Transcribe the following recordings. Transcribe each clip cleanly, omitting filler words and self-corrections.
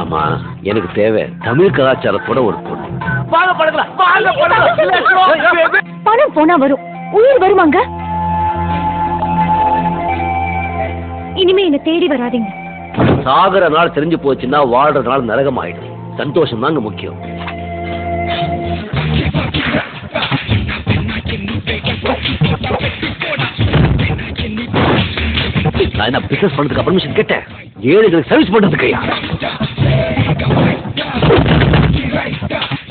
ஆமா, எனக்கு தேவை தமிழ் கலாச்சாரத்தோட ஒரு பொண்ணு. பணம் போனா வரும், உயிர் வருவாங்க. இனிமே என்ன தேடி வராதீங்க. சாகர நாள் தெரிஞ்சு போச்சுன்னா வாழ்ற நாள் நரகம் ஆயிடும். சந்தோஷம் தாங்க முக்கியம். நான் என்ன பிசினஸ் பண்றதுக்கு பர்மிஷன் கேட்டேன்? ஏழைகளுக்கு சர்வீஸ் பண்றதுக்கு.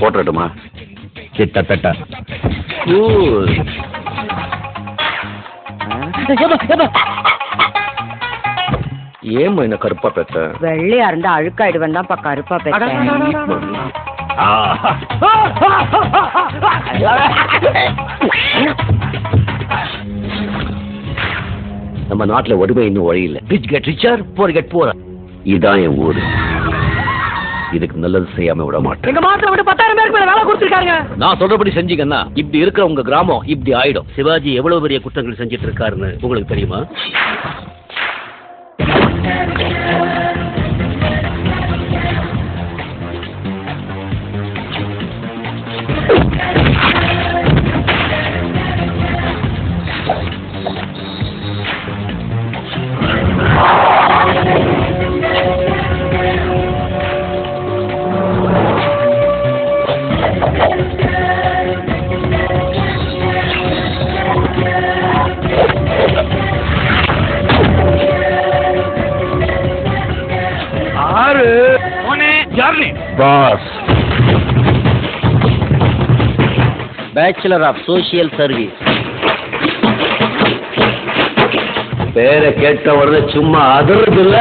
போட்டுமா கிட்டத்தட்ட ஏமா என்ன கருப்பா பெத்த? வெள்ளையா இருந்தா அழுக்காயிடுவேன் தான் கருப்பா பெத்த. நம்ம நாட்டுல ஒருமை இன்னும் வழியில்லை. Rich get richer, poor get poor. இதுதான் என் ஊரு. இதுக்கு நல்லது செய்யாம விட மாட்டேன். எங்க மாத்திர விட்டு 10,000 பேருக்கு மேல வேலை கொடுத்திருக்காங்க. நான் சொல்றபடி செஞ்சீங்கன்னா இப்படி இருக்கிற உங்க கிராமம் இப்படி ஆயிடும். சிவாஜி எவ்வளவு பெரிய குற்றங்கள் செஞ்சிட்டு இருக்காருன்னு உங்களுக்கு தெரியுமா? Boss, bachelor of social service. பேரை கேட்ட உடனே சும்மா அதிர்றது இல்ல.